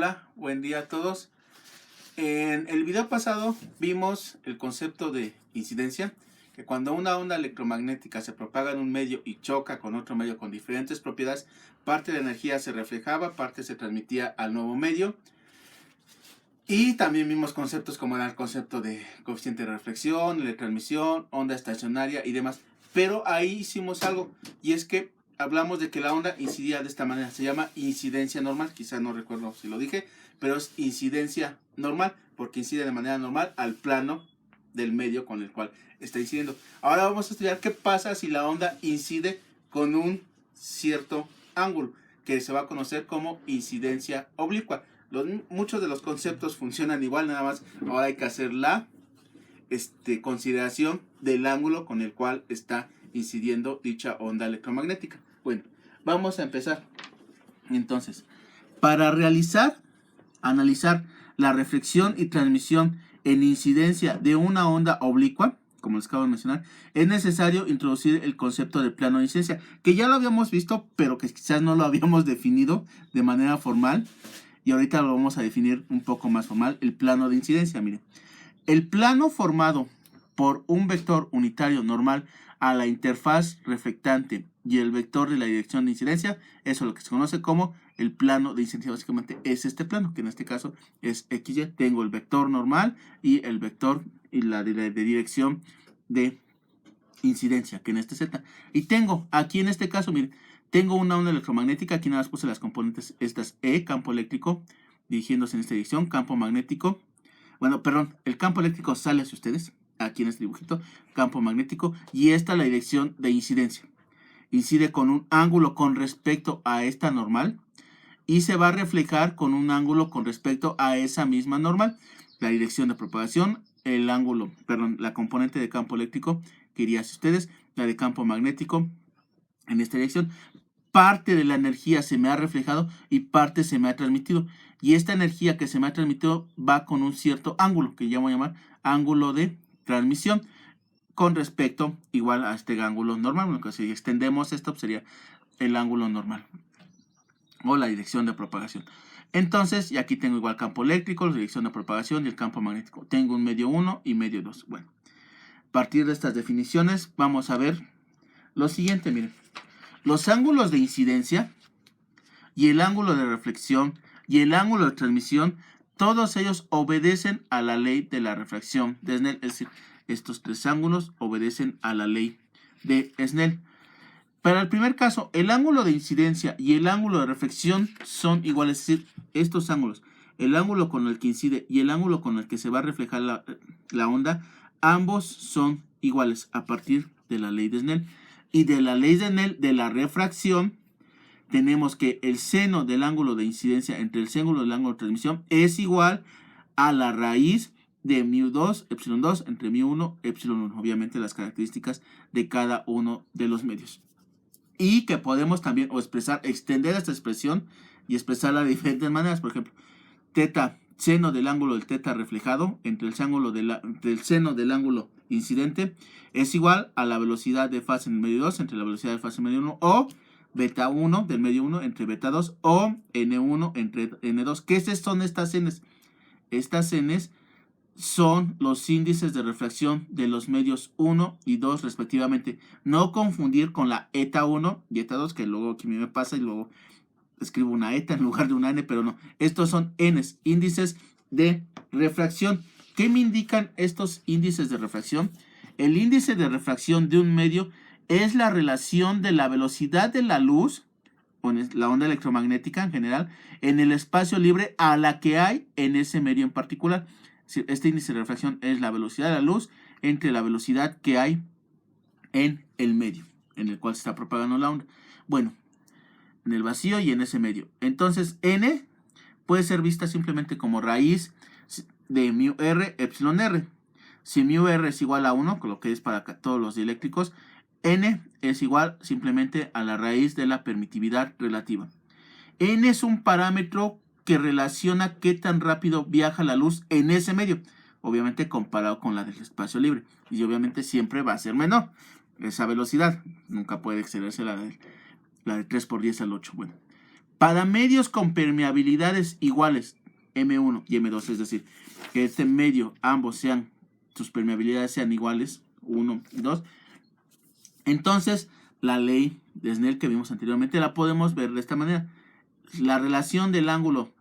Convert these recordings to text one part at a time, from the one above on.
Hola, buen día a todos. En el video pasado vimos el concepto de incidencia, que cuando una onda electromagnética se propaga en un medio y choca con otro medio con diferentes propiedades, parte de la energía se reflejaba, parte se transmitía al nuevo medio. Y también vimos conceptos como era el concepto de coeficiente de reflexión, de transmisión, onda estacionaria y demás. Pero ahí hicimos algo, y es que hablamos de que la onda incidía de esta manera. Se llama incidencia normal, quizás no recuerdo si lo dije, pero es incidencia normal, porque incide de manera normal al plano del medio con el cual está incidiendo. Ahora vamos a estudiar qué pasa si la onda incide con un cierto ángulo, que se va a conocer como incidencia oblicua. Muchos de los conceptos funcionan igual, nada más ahora hay que hacer la consideración del ángulo con el cual está incidiendo dicha onda electromagnética. Bueno, vamos a empezar. Entonces, para analizar la reflexión y transmisión en incidencia de una onda oblicua, como les acabo de mencionar, es necesario introducir el concepto de plano de incidencia, que ya lo habíamos visto, pero que quizás no lo habíamos definido de manera formal. Y ahorita lo vamos a definir un poco más formal, el plano de incidencia. Miren, el plano formado por un vector unitario normal a la interfaz reflectante y el vector de la dirección de incidencia, eso es lo que se conoce como el plano de incidencia. Básicamente es este plano, que en este caso es XY. Tengo el vector normal y el vector y la de dirección de incidencia, que en este Z. Y tengo aquí en este caso, miren, tengo una onda electromagnética, aquí nada más puse las componentes, estas E, campo eléctrico, dirigiéndose en esta dirección, campo magnético. Bueno, perdón, el campo eléctrico sale hacia ustedes, aquí en este dibujito, campo magnético, y esta es la dirección de incidencia. Incide con un ángulo con respecto a esta normal, y se va a reflejar con un ángulo con respecto a esa misma normal. La dirección de propagación, el ángulo, perdón, la componente de campo eléctrico que iría hacia ustedes, la de campo magnético en esta dirección. Parte de la energía se me ha reflejado y parte se me ha transmitido. Y esta energía que se me ha transmitido va con un cierto ángulo, que ya voy a llamar ángulo de transmisión, con respecto igual a este ángulo normal. Bueno, si extendemos esto, pues sería el ángulo normal o la dirección de propagación. Entonces, y aquí tengo igual campo eléctrico, la dirección de propagación y el campo magnético. Tengo un medio 1 y medio 2. Bueno, a partir de estas definiciones vamos a ver lo siguiente, miren. Los ángulos de incidencia y el ángulo de reflexión y el ángulo de transmisión, todos ellos obedecen a la ley de la refracción de Snell. Es decir, estos tres ángulos obedecen a la ley de Snell. Para el primer caso, el ángulo de incidencia y el ángulo de reflexión son iguales, es decir, estos ángulos, el ángulo con el que incide y el ángulo con el que se va a reflejar la onda, ambos son iguales a partir de la ley de Snell. Y de la ley de Snell de la refracción, tenemos que el seno del ángulo de incidencia entre el seno del ángulo de transmisión es igual a la raíz de μ2, epsilon2 entre μ1, epsilon1. Obviamente las características de cada uno de los medios. Y que podemos también extender esta expresión y expresarla de diferentes maneras. Por ejemplo, teta, seno del ángulo del teta reflejado entre el seno del ángulo incidente es igual a la velocidad de fase en el medio 2 entre la velocidad de fase en el medio 1, o beta 1 del medio 1 entre beta 2, o n1 entre n2. ¿Qué son estas n's? Estas n's son los índices de refracción de los medios 1 y 2 respectivamente. No confundir con la eta 1 y eta 2, que luego aquí me pasa y luego escribo una eta en lugar de una n, pero no. Estos son n's, índices de refracción. ¿Qué me indican estos índices de refracción? El índice de refracción de un medio es la relación de la velocidad de la luz, o la onda electromagnética en general, en el espacio libre a la que hay en ese medio en particular. Este índice de refracción es la velocidad de la luz entre la velocidad que hay en el medio en el cual se está propagando la onda. Bueno, en el vacío y en ese medio. Entonces, n puede ser vista simplemente como raíz de mu r epsilon r. Si mu r es igual a 1, con lo que es para todos los dieléctricos, n es igual simplemente a la raíz de la permitividad relativa. N es un parámetro que relaciona qué tan rápido viaja la luz en ese medio, obviamente comparado con la del espacio libre, y obviamente siempre va a ser menor esa velocidad, nunca puede excederse la de 3 por 10 al 8. Bueno, Para medios con permeabilidades iguales, M1 y M2, es decir, que este medio, ambos sean, sus permeabilidades sean iguales, 1 y 2, entonces la ley de Snell que vimos anteriormente la podemos ver de esta manera. La relación del ángulo,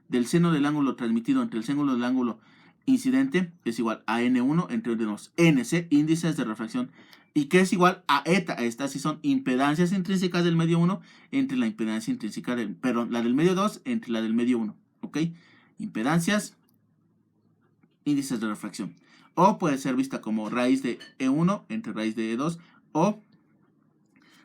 del seno del ángulo transmitido entre el seno del ángulo incidente es igual a N1 entre N2. NC, índices de refracción, y que es igual a eta. Estas sí son impedancias intrínsecas del medio 1 entre la impedancia intrínseca la del medio 2 entre la del medio 1. ¿Ok? Impedancias, índices de refracción. O puede ser vista como raíz de E1 entre raíz de E2, o,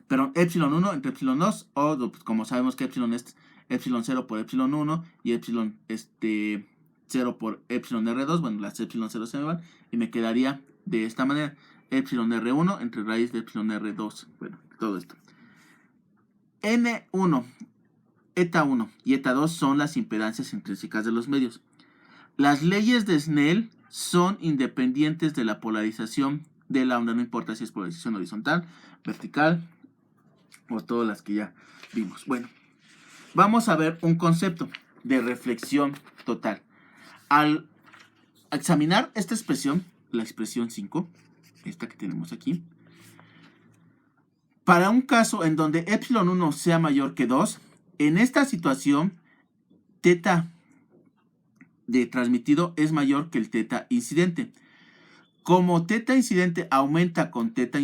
perdón, epsilon 1 entre epsilon 2, o pues, como sabemos que epsilon es epsilon 0 por epsilon 1 y epsilon 0 por epsilon R2, bueno, las epsilon 0 se me van y me quedaría de esta manera, epsilon R1 entre raíz de epsilon R2, bueno, todo esto. N1, eta 1 y eta 2 son las impedancias intrínsecas de los medios. Las leyes de Snell son independientes de la polarización de la onda, no importa si es polarización horizontal, vertical o todas las que ya vimos. Bueno, vamos a ver un concepto de reflexión total. Al examinar esta expresión, la expresión 5, esta que tenemos aquí, para un caso en donde epsilon 1 sea mayor que 2, en esta situación, teta de transmitido es mayor que el teta incidente. Como teta incidente aumenta con teta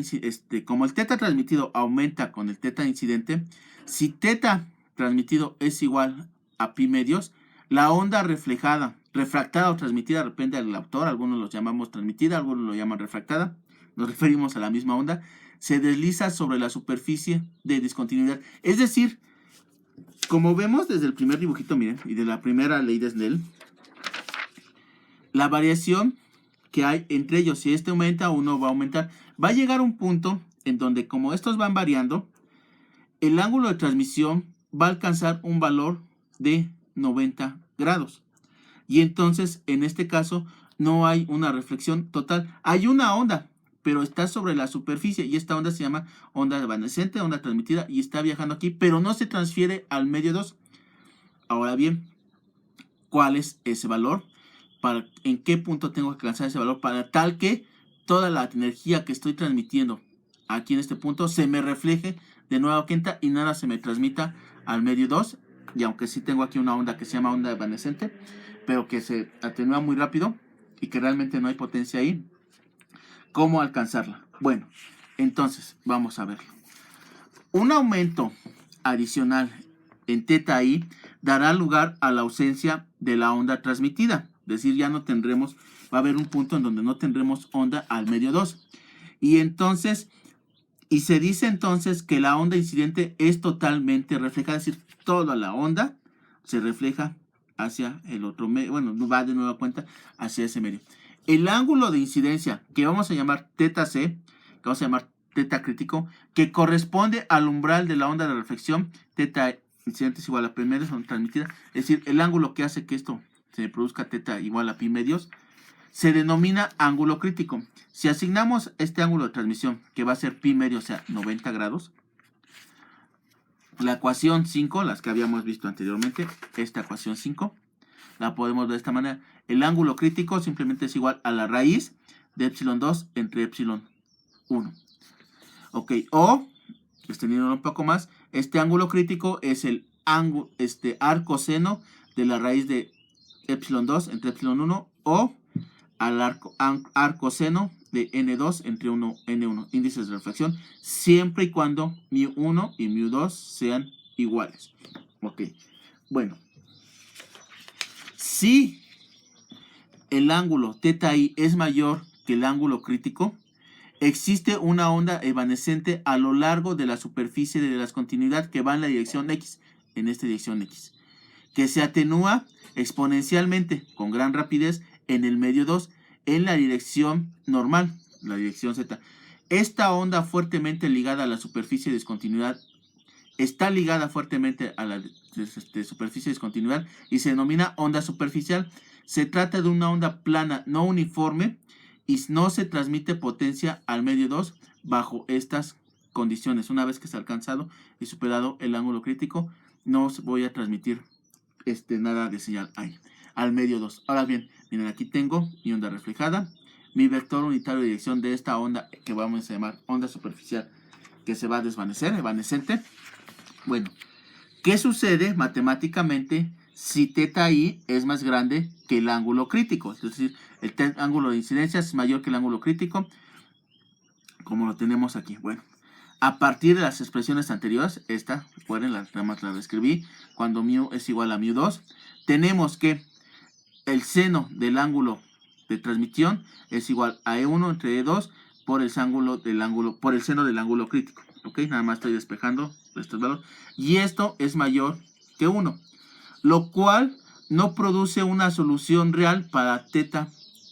como el teta transmitido aumenta con el teta incidente, si teta transmitido es igual a pi medios, la onda reflejada, refractada o transmitida, depende del autor, algunos los llamamos transmitida, algunos lo llaman refractada, nos referimos a la misma onda, se desliza sobre la superficie de discontinuidad. Es decir, como vemos desde el primer dibujito, miren, y de la primera ley de Snell, la variación que hay entre ellos, si este aumenta, uno va a aumentar, va a llegar a un punto en donde como estos van variando, el ángulo de transmisión va a alcanzar un valor de 90 grados. Y entonces, en este caso, no hay una reflexión total. Hay una onda, pero está sobre la superficie y esta onda se llama onda evanescente, onda transmitida, y está viajando aquí, pero no se transfiere al medio 2. Ahora bien, ¿cuál es ese valor? ¿En qué punto tengo que alcanzar ese valor para tal que toda la energía que estoy transmitiendo aquí en este punto se me refleje de nueva cuenta y nada se me transmita al medio 2? Y aunque sí tengo aquí una onda que se llama onda evanescente, pero que se atenúa muy rápido y que realmente no hay potencia ahí, ¿cómo alcanzarla? Bueno, entonces vamos a verlo. Un aumento adicional en teta i dará lugar a la ausencia de la onda transmitida. Es decir, ya no tendremos, va a haber un punto en donde no tendremos onda al medio 2. Y entonces, y se dice entonces que la onda incidente es totalmente reflejada, es decir, toda la onda se refleja hacia el otro medio, bueno, va de nueva cuenta hacia ese medio. El ángulo de incidencia, que vamos a llamar teta c, que vamos a llamar teta crítico, que corresponde al umbral de la onda de reflexión, teta incidente es igual a pi medios, onda transmitida, es decir, el ángulo que hace que esto se produzca teta igual a pi medios, se denomina ángulo crítico. Si asignamos este ángulo de transmisión, que va a ser pi medio, o sea, 90 grados, la ecuación 5, las que habíamos visto anteriormente, esta ecuación 5, la podemos ver de esta manera. El ángulo crítico simplemente es igual a la raíz de epsilon 2 entre epsilon 1. Ok, o, extendiéndolo un poco más, este ángulo crítico es el ángulo, arcoseno de la raíz de epsilon 2 entre epsilon 1, o al arcoseno de n2 entre 1 n1, índices de reflexión, siempre y cuando μ1 y μ2 sean iguales. Ok, bueno, si el ángulo teta i es mayor que el ángulo crítico, existe una onda evanescente a lo largo de la superficie de la discontinuidad que va en la dirección x, en esta dirección x, que se atenúa exponencialmente con gran rapidez en el medio 2 en la dirección normal, la dirección z. Esta onda fuertemente ligada a la superficie de discontinuidad está ligada fuertemente a la superficie de discontinuidad y se denomina onda superficial. Se trata de una onda plana no uniforme y no se transmite potencia al medio 2 bajo estas condiciones. Una vez que se ha alcanzado y superado el ángulo crítico, no voy a transmitir nada de señal ahí. Al medio 2. Ahora bien, miren, aquí tengo mi onda reflejada, mi vector unitario de dirección de esta onda que vamos a llamar onda superficial, que se va a desvanecer, evanescente. Bueno, ¿qué sucede matemáticamente si teta i es más grande que el ángulo crítico? Es decir, el ángulo de incidencia es mayor que el ángulo crítico, como lo tenemos aquí. Bueno, a partir de las expresiones anteriores, esta, recuerden, la describí, cuando mu es igual a mu2, tenemos que el seno del ángulo de transmisión es igual a E1 entre E2 por el seno del ángulo crítico. ¿Ok? Nada más estoy despejando estos valores. Y esto es mayor que 1, lo cual no produce una solución real para teta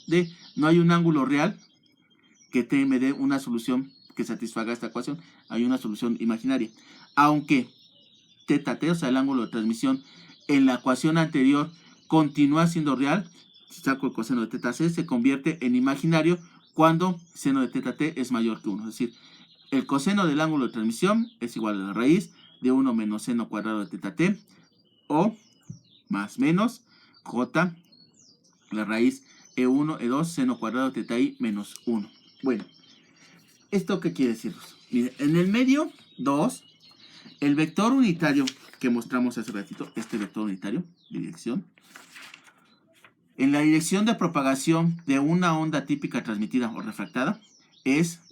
d. No hay un ángulo real que me dé una solución que satisfaga esta ecuación. Hay una solución imaginaria. Aunque teta t, o sea, el ángulo de transmisión en la ecuación anterior, continúa siendo real, si saco el coseno de teta c, se convierte en imaginario cuando seno de teta t es mayor que 1. Es decir, el coseno del ángulo de transmisión es igual a la raíz de 1 menos seno cuadrado de teta t, o más menos j, la raíz E1, E2, seno cuadrado de teta i menos 1. Bueno, ¿esto qué quiere decir? Miren, en el medio 2, el vector unitario que mostramos hace ratito, este vector unitario de dirección, en la dirección de propagación de una onda típica transmitida o refractada,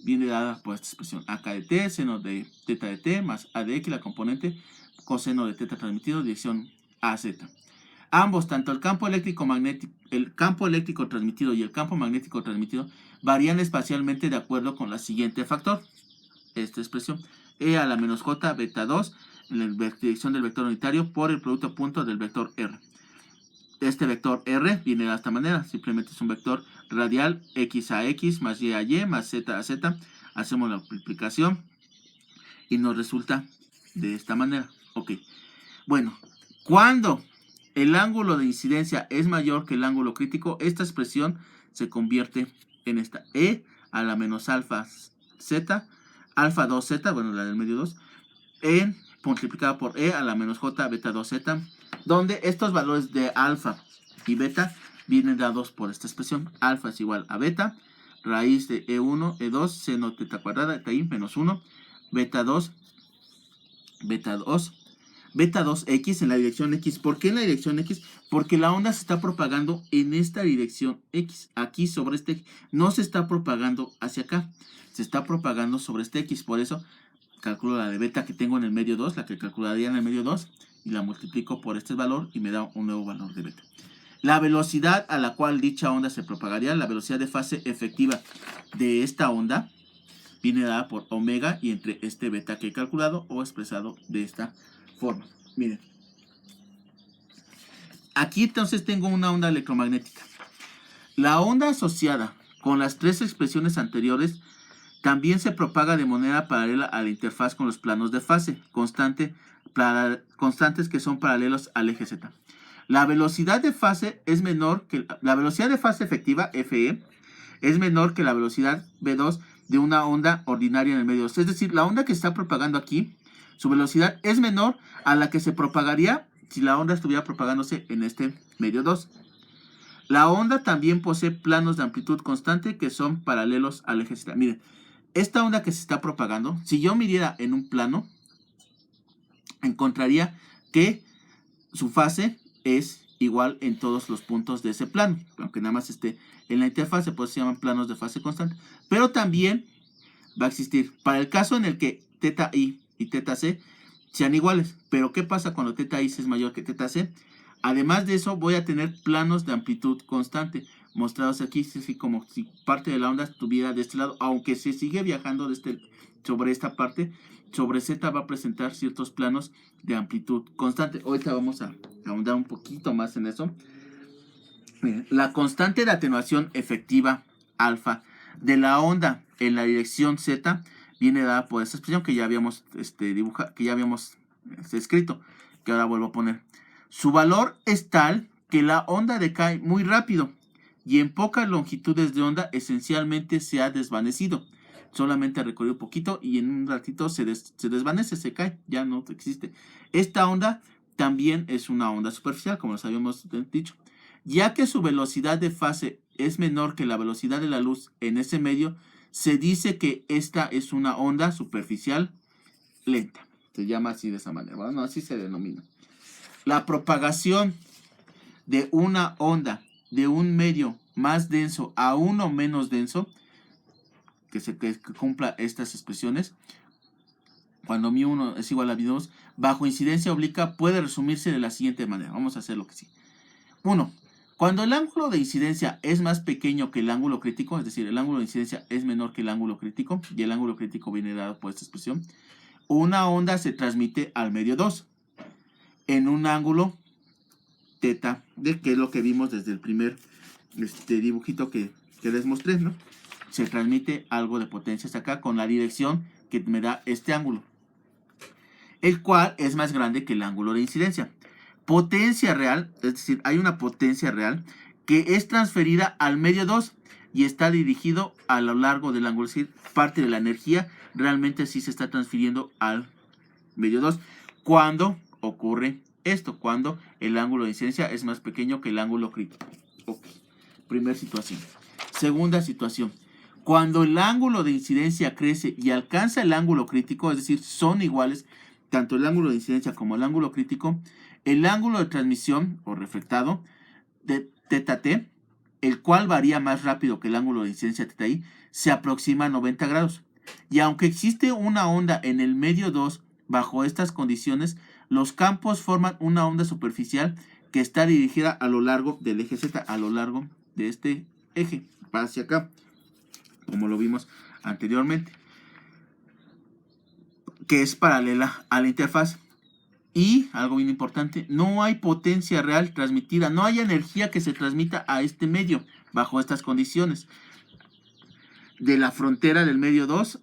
viene dada por esta expresión AK de t, seno de teta de t, más A de x, la componente coseno de teta transmitido, dirección AZ. Ambos, tanto el campo eléctrico transmitido y el campo magnético transmitido, varían espacialmente de acuerdo con la siguiente factor. Esta expresión, E a la menos J beta 2, en la dirección del vector unitario, por el producto punto del vector R. Este vector R viene de esta manera, simplemente es un vector radial x a x más y a y más z a z. Hacemos la multiplicación y nos resulta de esta manera. Ok, bueno, cuando el ángulo de incidencia es mayor que el ángulo crítico, esta expresión se convierte en esta E a la menos alfa z, alfa 2z, bueno, la del medio 2, multiplicada por E a la menos J beta 2z, donde estos valores de alfa y beta vienen dados por esta expresión. Alfa es igual a beta, raíz de E1, E2, seno teta cuadrada, teta i menos 1, beta 2, beta 2x en la dirección X. ¿Por qué en la dirección X? Porque la onda se está propagando en esta dirección X, aquí sobre este X. No se está propagando hacia acá, se está propagando sobre este X. Por eso calculo la de beta que tengo en el medio 2, la que calcularía en el medio 2, y la multiplico por este valor y me da un nuevo valor de beta. La velocidad a la cual dicha onda se propagaría, la velocidad de fase efectiva de esta onda, viene dada por omega y entre este beta que he calculado o expresado de esta forma. Miren, aquí entonces tengo una onda electromagnética. La onda asociada con las tres expresiones anteriores también se propaga de manera paralela a la interfaz con los planos de fase constantes que son paralelos al eje Z. La velocidad de fase es menor que la velocidad de fase efectiva, FE, es menor que la velocidad V2 de una onda ordinaria en el medio 2. Es decir, la onda que está propagando aquí, su velocidad es menor a la que se propagaría si la onda estuviera propagándose en este medio 2. La onda también posee planos de amplitud constante que son paralelos al eje Z. Miren, esta onda que se está propagando, si yo midiera en un plano, encontraría que su fase es igual en todos los puntos de ese plano, aunque nada más esté en la interfase, pues se llaman planos de fase constante. Pero también va a existir, para el caso en el que teta i y teta c sean iguales. Pero ¿qué pasa cuando teta i es mayor que teta c? Además de eso, voy a tener planos de amplitud constante, mostrados aquí, así como si parte de la onda estuviera de este lado, aunque se sigue viajando sobre esta parte. Sobre Z va a presentar ciertos planos de amplitud constante. Ahorita vamos a ahondar un poquito más en eso. Miren, la constante de atenuación efectiva alfa de la onda en la dirección Z viene dada por esta expresión que ya habíamos escrito, que ahora vuelvo a poner. Su valor es tal que la onda decae muy rápido y en pocas longitudes de onda esencialmente se ha desvanecido. Solamente recorrió un poquito y en un ratito se desvanece, se cae, ya no existe. Esta onda también es una onda superficial, como les habíamos dicho. Ya que su velocidad de fase es menor que la velocidad de la luz en ese medio, se dice que esta es una onda superficial lenta. Se llama así de esa manera, ¿verdad? No, así se denomina. La propagación de una onda de un medio más denso a uno menos denso, que cumpla estas expresiones, cuando μ1 es igual a μ2, bajo incidencia obliqua, puede resumirse de la siguiente manera. Vamos a hacer lo que sí. 1. Cuando el ángulo de incidencia es más pequeño que el ángulo crítico, es decir, el ángulo de incidencia es menor que el ángulo crítico, y el ángulo crítico viene dado por esta expresión, una onda se transmite al medio 2 en un ángulo teta, que es lo que vimos desde el primer dibujito que les mostré, ¿no? Se transmite algo de potencia hasta acá con la dirección que me da este ángulo, el cual es más grande que el ángulo de incidencia. Potencia real, es decir, hay una potencia real que es transferida al medio 2 y está dirigido a lo largo del ángulo, es decir, parte de la energía realmente sí se está transfiriendo al medio 2 cuando ocurre esto, cuando el ángulo de incidencia es más pequeño que el ángulo crítico. Ok, primera situación. Segunda situación, cuando el ángulo de incidencia crece y alcanza el ángulo crítico, es decir, son iguales tanto el ángulo de incidencia como el ángulo crítico, el ángulo de transmisión o reflectado de teta t, el cual varía más rápido que el ángulo de incidencia teta i, se aproxima a 90 grados. Y aunque existe una onda en el medio 2, bajo estas condiciones, los campos forman una onda superficial que está dirigida a lo largo del eje z, a lo largo de este eje, hacia acá, como lo vimos anteriormente, que es paralela a la interfaz. Y, algo bien importante, no hay potencia real transmitida, no hay energía que se transmita a este medio bajo estas condiciones. De la frontera del medio 2,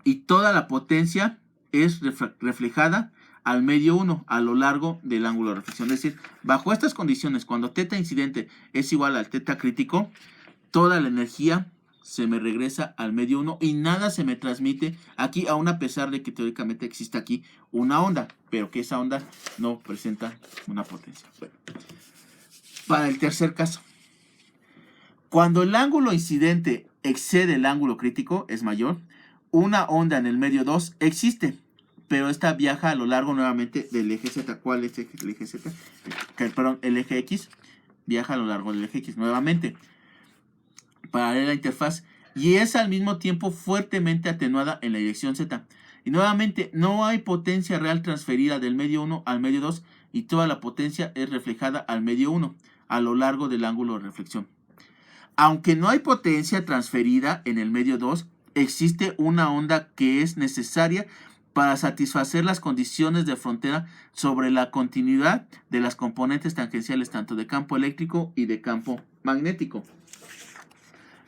y toda la potencia es reflejada al medio 1 a lo largo del ángulo de reflexión. Es decir, bajo estas condiciones, cuando teta incidente es igual al teta crítico, toda la energía se me regresa al medio 1 y nada se me transmite aquí, aún a pesar de que teóricamente existe aquí una onda, pero que esa onda no presenta una potencia. Bueno, para el tercer caso, cuando el ángulo incidente excede el ángulo crítico, es mayor, una onda en el medio 2 existe, pero esta viaja a lo largo nuevamente del eje Z. ¿Cuál es el eje Z? Perdón, el eje X viaja a lo largo del eje X nuevamente, paralela a la interfaz, y es al mismo tiempo fuertemente atenuada en la dirección Z. Y nuevamente no hay potencia real transferida del medio 1 al medio 2 y toda la potencia es reflejada al medio 1 a lo largo del ángulo de reflexión. Aunque no hay potencia transferida en el medio 2, existe una onda que es necesaria para satisfacer las condiciones de frontera sobre la continuidad de las componentes tangenciales tanto de campo eléctrico y de campo magnético.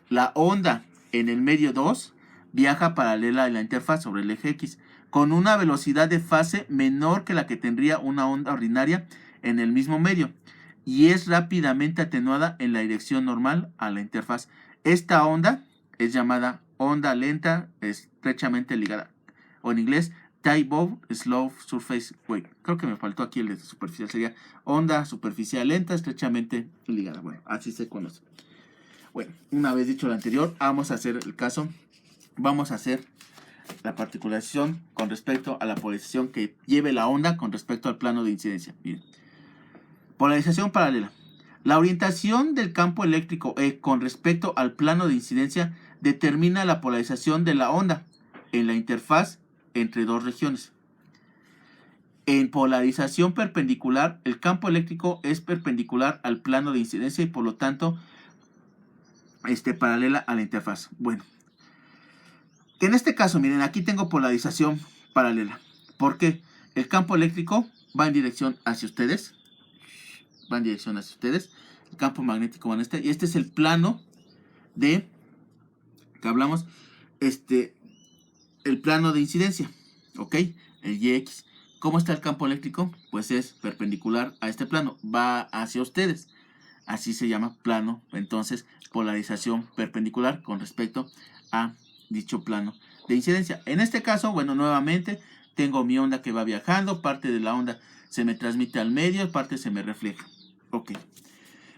La onda en el medio 2 viaja paralela a la interfaz sobre el eje X con una velocidad de fase menor que la que tendría una onda ordinaria en el mismo medio y es rápidamente atenuada en la dirección normal a la interfaz. Esta onda es llamada onda lenta estrechamente ligada, o en inglés Tight Bow Slow Surface Wave. Creo que me faltó aquí el de superficial, sería onda superficial lenta estrechamente ligada. Bueno, así se conoce. Bueno, una vez dicho lo anterior, vamos a hacer el caso, vamos a hacer la particularización con respecto a la polarización que lleve la onda con respecto al plano de incidencia. Miren. Polarización paralela. La orientación del campo eléctrico E con respecto al plano de incidencia determina la polarización de la onda en la interfaz entre dos regiones. En polarización perpendicular, el campo eléctrico es perpendicular al plano de incidencia y por lo tanto paralela a la interfaz. Bueno, en este caso, miren, aquí tengo polarización paralela. ¿Por qué? El campo eléctrico va en dirección hacia ustedes. El campo magnético va en y este es el plano de que hablamos, el plano de incidencia, ¿ok? El YX. ¿Cómo está el campo eléctrico? Pues es perpendicular a este plano, va hacia ustedes. Así se llama plano, entonces polarización perpendicular con respecto a dicho plano de incidencia. En este caso, bueno, nuevamente tengo mi onda que va viajando, parte de la onda se me transmite al medio, parte se me refleja. Ok,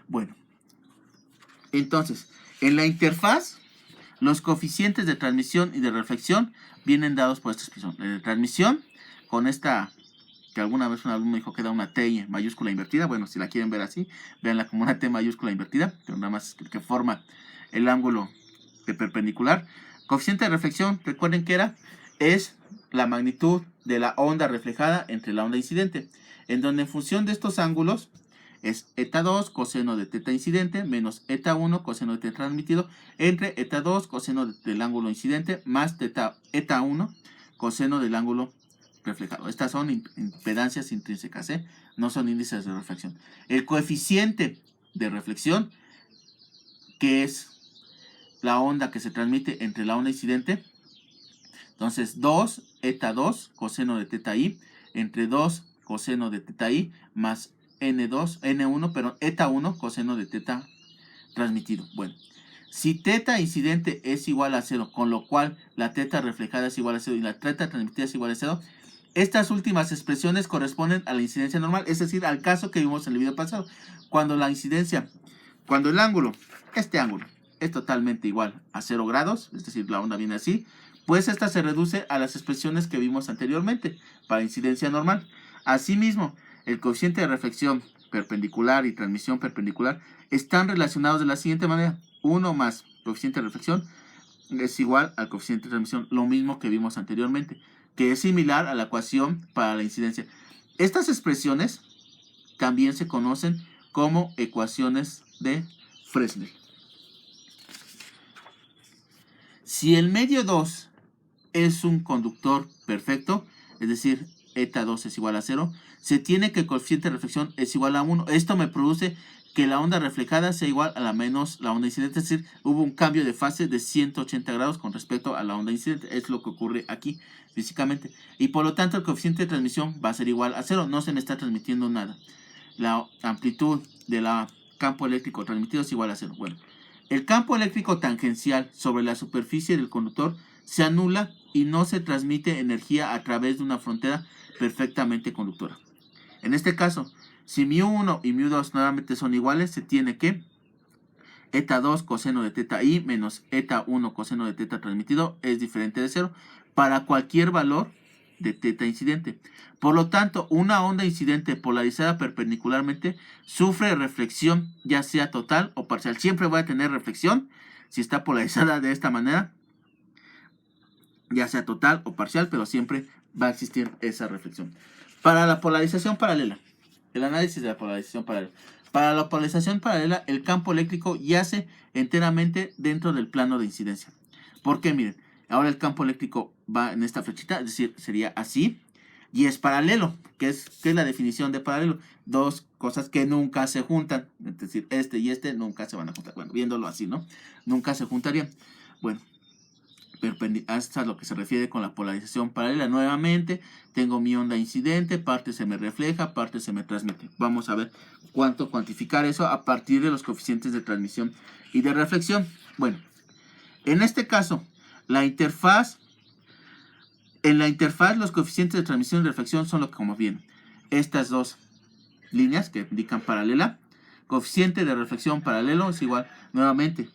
bueno. Entonces, en la interfaz, los coeficientes de transmisión y de reflexión vienen dados por esta expresión. En la transmisión, con esta, que alguna vez un alumno dijo que da una T mayúscula invertida. Bueno, si la quieren ver así, véanla como una T mayúscula invertida, pero nada más que forma el ángulo de perpendicular. Coeficiente de reflexión, recuerden que es la magnitud de la onda reflejada entre la onda incidente, en donde en función de estos ángulos es eta 2 coseno de teta incidente menos eta 1 coseno de teta transmitido entre eta 2 coseno del ángulo incidente más eta 1 coseno del ángulo reflejado. Estas son impedancias intrínsecas, no son índices de reflexión. El coeficiente de reflexión, que es la onda que se transmite entre la onda incidente, entonces 2 eta 2 coseno de teta i entre 2 coseno de teta i más eta 1 coseno de teta transmitido. Bueno, si teta incidente es igual a 0, con lo cual la teta reflejada es igual a 0 y la teta transmitida es igual a 0, estas últimas expresiones corresponden a la incidencia normal, es decir, al caso que vimos en el video pasado, cuando el ángulo, este ángulo, es totalmente igual a 0 grados, es decir, la onda viene así, pues esta se reduce a las expresiones que vimos anteriormente para incidencia normal. Asimismo, el coeficiente de reflexión perpendicular y transmisión perpendicular están relacionados de la siguiente manera. 1 más coeficiente de reflexión es igual al coeficiente de transmisión, lo mismo que vimos anteriormente, que es similar a la ecuación para la incidencia. Estas expresiones también se conocen como ecuaciones de Fresnel. Si el medio 2 es un conductor perfecto, es decir, eta 2 es igual a 0, se tiene que el coeficiente de reflexión es igual a 1. Esto me produce que la onda reflejada sea igual a la menos la onda incidente, es decir, hubo un cambio de fase de 180 grados con respecto a la onda incidente. Es lo que ocurre aquí físicamente. Y por lo tanto el coeficiente de transmisión va a ser igual a 0, no se me está transmitiendo nada. La amplitud del campo eléctrico transmitido es igual a 0. Bueno, el campo eléctrico tangencial sobre la superficie del conductor se anula y no se transmite energía a través de una frontera perfectamente conductora. En este caso, si μ1 y μ2 nuevamente son iguales, se tiene que eta 2 coseno de teta i menos eta 1 coseno de teta transmitido es diferente de 0 para cualquier valor de teta incidente. Por lo tanto, una onda incidente polarizada perpendicularmente sufre reflexión, ya sea total o parcial. Siempre va a tener reflexión si está polarizada de esta manera, ya sea total o parcial, pero siempre va a existir esa reflexión. Para la polarización paralela, el análisis de la polarización paralela. Para la polarización paralela, el campo eléctrico yace enteramente dentro del plano de incidencia. ¿Por qué? Miren, ahora el campo eléctrico va en esta flechita, es decir, sería así, y es paralelo. ¿Qué es la definición de paralelo? Dos cosas que nunca se juntan, es decir, este y este nunca se van a juntar. Bueno, viéndolo así, ¿no? Nunca se juntarían. Bueno, hasta lo que se refiere con la polarización paralela. Nuevamente, tengo mi onda incidente, parte se me refleja, parte se me transmite. Vamos a ver cuánto cuantificar eso a partir de los coeficientes de transmisión y de reflexión. Bueno, en este caso, en la interfaz los coeficientes de transmisión y reflexión son lo que como vienen. Estas dos líneas que indican paralela. Coeficiente de reflexión paralelo es igual, nuevamente,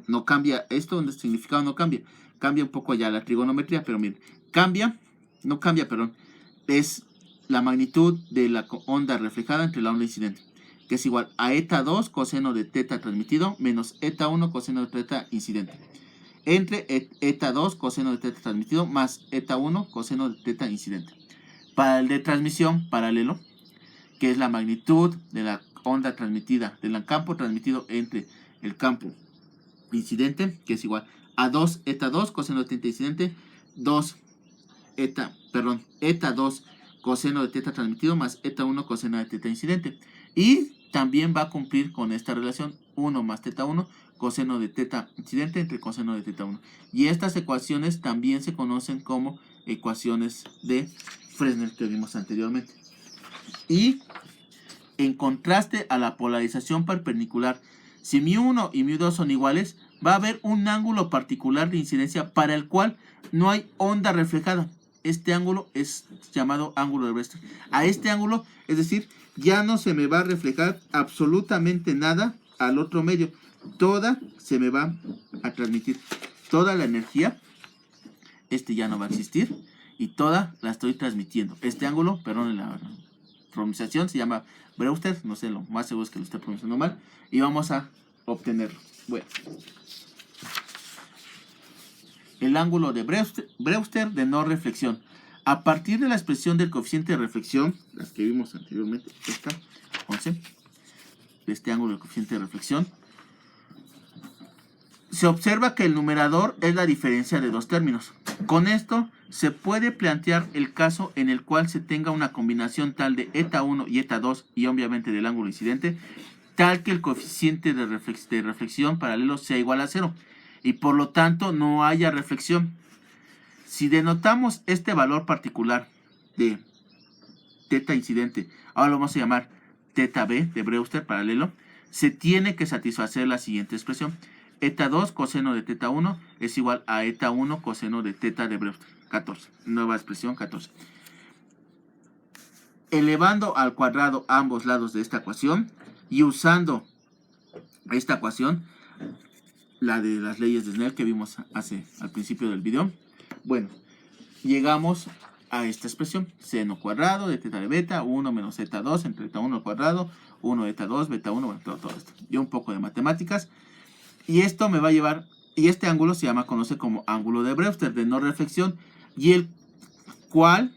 no cambia esto, donde el significado no cambia. Cambia un poco ya la trigonometría, pero miren, es la magnitud de la onda reflejada entre la onda incidente, que es igual a eta 2 coseno de teta transmitido menos eta 1 coseno de teta incidente, entre eta 2 coseno de teta transmitido más eta 1 coseno de teta incidente. Para el de transmisión paralelo, que es la magnitud de la onda transmitida, del campo transmitido entre el campo incidente, que es igual a 2 eta 2 coseno de teta incidente, eta 2 coseno de teta transmitido más eta 1 coseno de teta incidente. Y también va a cumplir con esta relación 1 más teta 1 coseno de teta incidente entre coseno de teta 1. Y estas ecuaciones también se conocen como ecuaciones de Fresnel que vimos anteriormente. Y en contraste a la polarización perpendicular, si μ1 y μ2 son iguales, va a haber un ángulo particular de incidencia para el cual no hay onda reflejada. este ángulo es llamado ángulo de Brewster. A este ángulo, es decir, ya no se me va a reflejar absolutamente nada al otro medio. Toda se me va a transmitir. Toda la energía, ya no va a existir. Y toda la estoy transmitiendo. Este ángulo, perdón, la pronunciación se llama Brewster. No sé, lo más seguro es que lo esté pronunciando mal. Y vamos a obtenerlo. Bueno. El ángulo de Brewster de no reflexión. A partir de la expresión del coeficiente de reflexión, las que vimos anteriormente, esta, 11, de este ángulo del coeficiente de reflexión, se observa que el numerador es la diferencia de dos términos. Con esto se puede plantear el caso en el cual se tenga una combinación tal de eta 1 y eta 2 y obviamente del ángulo incidente, tal que el coeficiente de reflexión paralelo sea igual a 0 y por lo tanto no haya reflexión. Si denotamos este valor particular de teta incidente, ahora lo vamos a llamar teta b de Brewster paralelo, se tiene que satisfacer la siguiente expresión. Eta 2 coseno de teta 1 es igual a eta 1 coseno de teta de Brewster. 14. Nueva expresión 14. Elevando al cuadrado ambos lados de esta ecuación y usando esta ecuación, la de las leyes de Snell que vimos al principio del video, bueno, llegamos a esta expresión. Seno cuadrado de teta de beta, 1 menos eta 2 entre eta 1 al cuadrado, 1 eta 2, beta 1, bueno, todo esto. Y un poco de matemáticas. Y esto me va a llevar, y este ángulo se conoce como ángulo de Brewster, de no reflexión, y el cual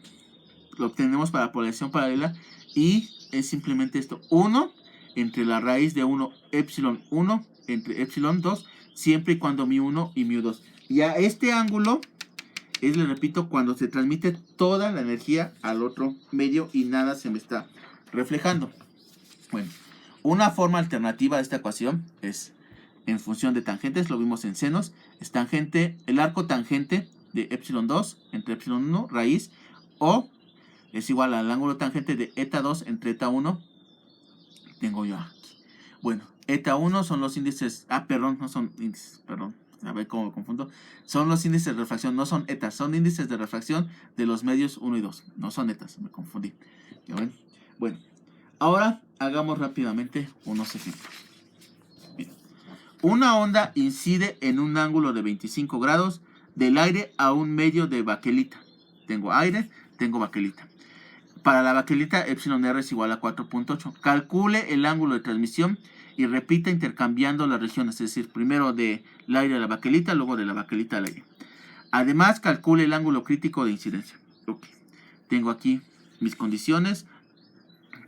lo obtenemos para polaridad paralela, y es simplemente esto, 1 entre la raíz de 1, epsilon 1 entre epsilon 2, siempre y cuando mi1 y mi2. Y a este ángulo es, le repito, cuando se transmite toda la energía al otro medio y nada se me está reflejando. Bueno, una forma alternativa de esta ecuación es en función de tangentes, lo vimos en senos, es tangente, el arco tangente de epsilon 2 entre epsilon 1 raíz, o es igual al ángulo tangente de eta 2 entre eta 1, tengo yo aquí. Bueno, eta 1 son los índices, perdón, no son índices, perdón, a ver cómo me confundo, son los índices de refracción, no son etas, son índices de refracción de los medios 1 y 2, no son etas, me confundí. ¿Ya ven? Bueno, ahora hagamos rápidamente unos ejemplos. Una onda incide en un ángulo de 25 grados del aire a un medio de baquelita. Tengo aire, tengo baquelita. Para la baquelita, epsilon r es igual a 4.8. Calcule el ángulo de transmisión y repita intercambiando las regiones. Es decir, primero del aire a la baquelita, luego de la baquelita al aire. Además, calcule el ángulo crítico de incidencia. Okay. Tengo aquí mis condiciones.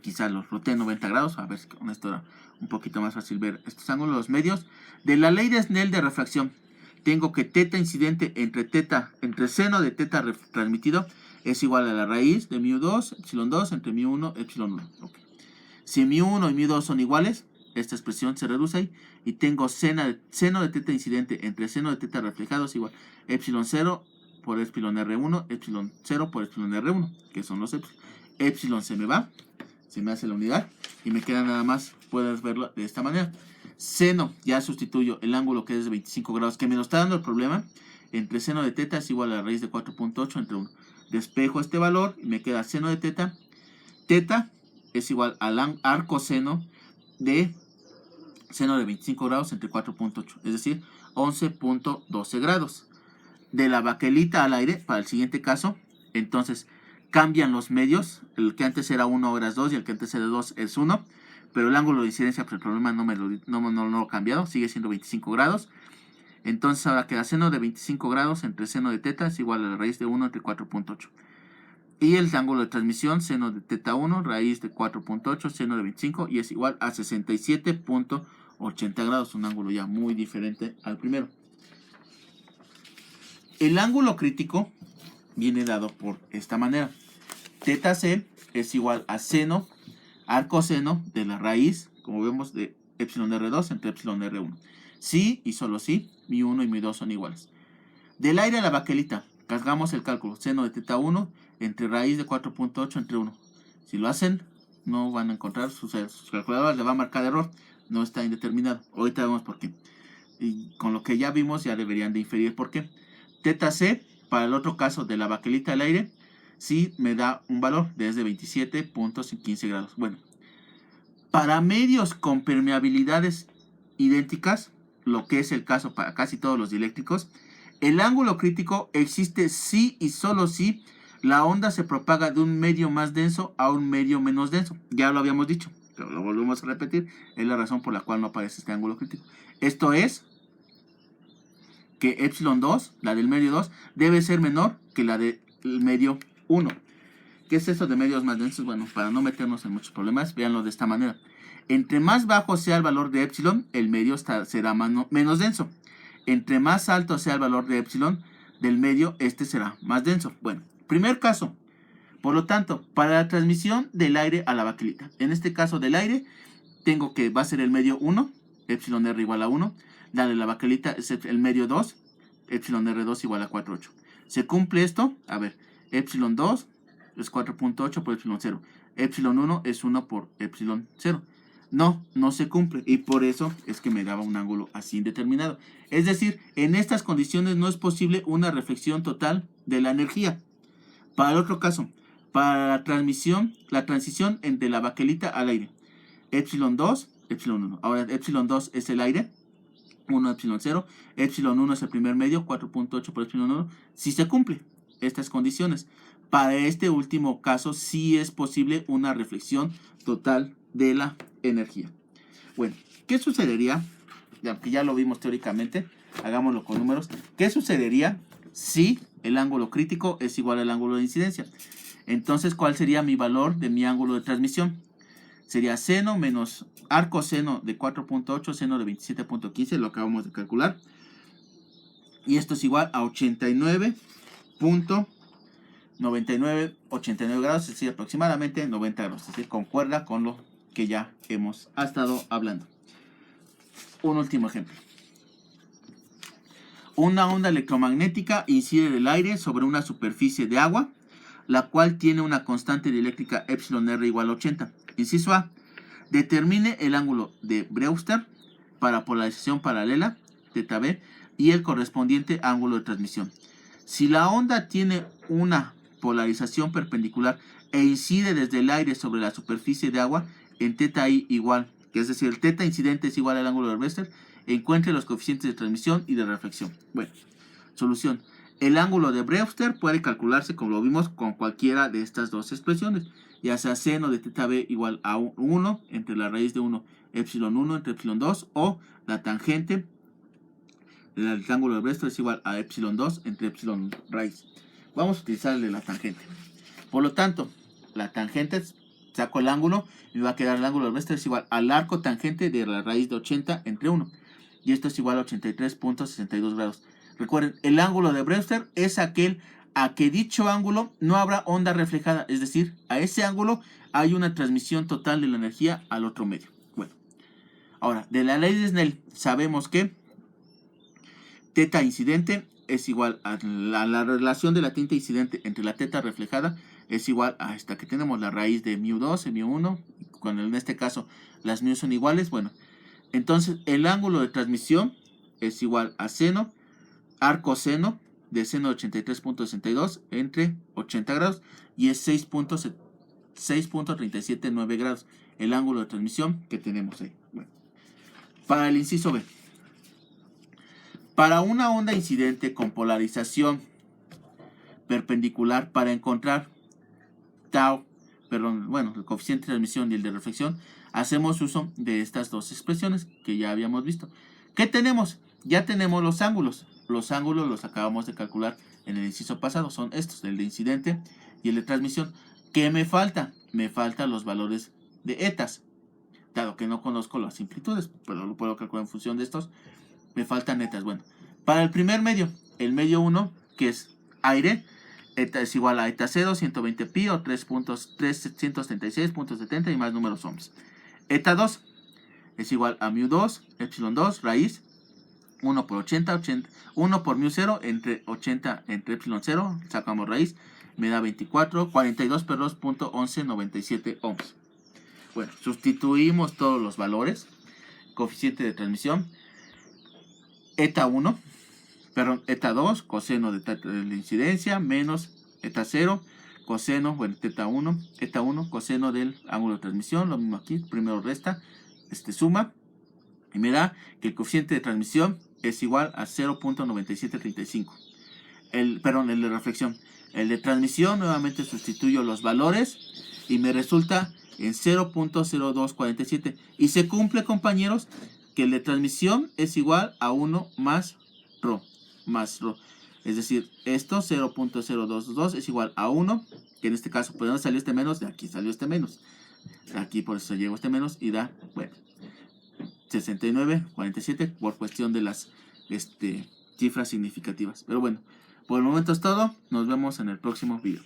Quizás los roté 90 grados. A ver si con esto era un poquito más fácil ver estos ángulos medios. De la ley de Snell de refracción, tengo que teta incidente entre seno de teta transmitido es igual a la raíz de mu2, epsilon 2 entre mu1, epsilon 1. Okay. Si mu1 y mu2 son iguales, esta expresión se reduce ahí. Y tengo seno de teta incidente entre seno de teta reflejado es igual a epsilon 0 por epsilon r1, epsilon 0 por epsilon r1, que son los epsilon. Epsilon se me va, se me hace la unidad y me queda nada más, puedes verlo de esta manera. Seno, ya sustituyo el ángulo que es de 25 grados, que me lo está dando el problema, entre seno de teta es igual a la raíz de 4.8 entre 1. Despejo este valor y me queda seno de teta. Teta es igual al arcoseno de seno de 25 grados entre 4.8, es decir, 11.12 grados. De la baquelita al aire, para el siguiente caso, entonces cambian los medios, el que antes era 1 ahora es 2 y el que antes era 2 es 1, pero el ángulo de incidencia por el problema no lo he cambiado, sigue siendo 25 grados. Entonces ahora queda seno de 25 grados entre seno de teta es igual a la raíz de 1 entre 4.8. Y el ángulo de transmisión, seno de teta 1, raíz de 4.8, seno de 25 y es igual a 67.80 grados, un ángulo ya muy diferente al primero. El ángulo crítico viene dado por esta manera. Teta c es igual a seno, arcoseno de la raíz, como vemos, de epsilon r2 entre epsilon r1. Si y solo si, mi1 y mi2 son iguales. Del aire a la baquelita, cargamos el cálculo. Seno de teta 1 entre raíz de 4.8 entre 1. Si lo hacen, no van a encontrar, sus calculadoras le va a marcar error. No está indeterminado. Ahorita vemos por qué. Y con lo que ya vimos, ya deberían de inferir por qué. Teta c para el otro caso de la baquelita al aire, sí me da un valor desde 27.15 grados. Bueno, para medios con permeabilidades idénticas, lo que es el caso para casi todos los dieléctricos, el ángulo crítico existe si y solo si la onda se propaga de un medio más denso a un medio menos denso. Ya lo habíamos dicho, pero lo volvemos a repetir. Es la razón por la cual no aparece este ángulo crítico. Esto es que epsilon 2, la del medio 2, debe ser menor que la del medio 1. ¿Qué es eso de medios más densos? Bueno, para no meternos en muchos problemas, véanlo de esta manera. Entre más bajo sea el valor de epsilon, el medio será menos denso. Entre más alto sea el valor de epsilon del medio, este será más denso. Bueno, primer caso. Por lo tanto, para la transmisión del aire a la baquelita, en este caso del aire, tengo que va a ser el medio 1, epsilon r igual a 1. La de la baquelita es el medio 2, epsilon r2 igual a 4,8. ¿Se cumple esto? A ver, epsilon 2 es 4.8 por epsilon 0. Epsilon 1 es 1 por epsilon 0. No, no se cumple. Y por eso es que me daba un ángulo así indeterminado. Es decir, en estas condiciones no es posible una reflexión total de la energía. Para el otro caso, para la transición entre la baquelita al aire. Epsilon 2, epsilon 1. Ahora epsilon 2 es el aire. 1 epsilon 0. Epsilon 1 es el primer medio. 4.8 por epsilon 1. Si se cumple estas condiciones. Para este último caso sí es posible una reflexión total de la energía. Bueno, ¿qué sucedería? Que ya lo vimos teóricamente, hagámoslo con números. ¿Qué sucedería si el ángulo crítico es igual al ángulo de incidencia? Entonces, ¿cuál sería mi valor de mi ángulo de transmisión? Sería seno menos arco seno de 4.8, seno de 27.15, lo acabamos de calcular. Y esto es igual a 89 grados, es decir, aproximadamente 90 grados. Es decir, concuerda con lo que ya hemos estado hablando. Un último ejemplo. Una onda electromagnética incide del aire sobre una superficie de agua, la cual tiene una constante dieléctrica epsilon r igual a 80. Inciso A. Determine el ángulo de Brewster para polarización paralela, θb, y el correspondiente ángulo de transmisión. Si la onda tiene una polarización perpendicular e incide desde el aire sobre la superficie de agua en θi igual, que es decir, el θ incidente es igual al ángulo de Brewster, encuentre los coeficientes de transmisión y de reflexión. Bueno, solución. El ángulo de Brewster puede calcularse, como lo vimos, con cualquiera de estas dos expresiones, ya sea seno de θb igual a 1 entre la raíz de 1 epsilon 1 entre epsilon 2, o la tangente del ángulo de Brewster es igual a epsilon 2 entre epsilon raíz. Vamos a utilizar el de la tangente. Por lo tanto, la tangente, saco el ángulo y me va a quedar el ángulo de Brewster es igual al arco tangente de la raíz de 80 entre 1. Y esto es igual a 83.62 grados. Recuerden, el ángulo de Brewster es aquel a que dicho ángulo no habrá onda reflejada. Es decir, a ese ángulo hay una transmisión total de la energía al otro medio. Bueno, ahora, de la ley de Snell sabemos que θ incidente es igual a la relación de la tinta incidente entre la θ reflejada es igual a esta que tenemos, la raíz de μ2 y μ1, cuando en este caso las μ son iguales. Bueno, entonces el ángulo de transmisión es igual a seno, arco seno de seno de 83.62 entre 80 grados y es 6.379 grados el ángulo de transmisión que tenemos ahí. Bueno, para el inciso B. Para una onda incidente con polarización perpendicular, para encontrar el coeficiente de transmisión y el de reflexión, hacemos uso de estas dos expresiones que ya habíamos visto. ¿Qué tenemos? Ya tenemos los ángulos. Los ángulos los acabamos de calcular en el inciso pasado. Son estos, el de incidente y el de transmisión. ¿Qué me falta? Me faltan los valores de etas. Dado que no conozco las amplitudes, pero lo puedo calcular en función de estos. Me faltan etas. Bueno, para el primer medio, el medio 1, que es aire, eta es igual a eta 0, 120 pi o 3.336.70 y más números ohms. Eta 2 es igual a μ2, epsilon 2, raíz, 1 por 80, 1 por μ0 entre 80 entre epsilon 0, sacamos raíz, me da 24, 42 por 2.1197 ohms. Bueno, sustituimos todos los valores, coeficiente de transmisión, eta 1, perdón, eta 2, coseno de la incidencia, menos eta 0, coseno, bueno, eta 1, coseno del ángulo de transmisión, lo mismo aquí, primero resta, suma, y me da que el coeficiente de transmisión es igual a 0.9735. Perdón, el de reflexión. El de transmisión, nuevamente sustituyo los valores y me resulta en 0.0247. Y se cumple, compañeros, que el de transmisión es igual a 1 más ρ. Es decir, esto 0.022 es igual a 1, que en este caso, ¿por dónde salió este menos? De aquí salió este menos. Aquí por eso llegó este menos y da, bueno, 69.47 por cuestión de las cifras significativas. Pero bueno, por el momento es todo. Nos vemos en el próximo video.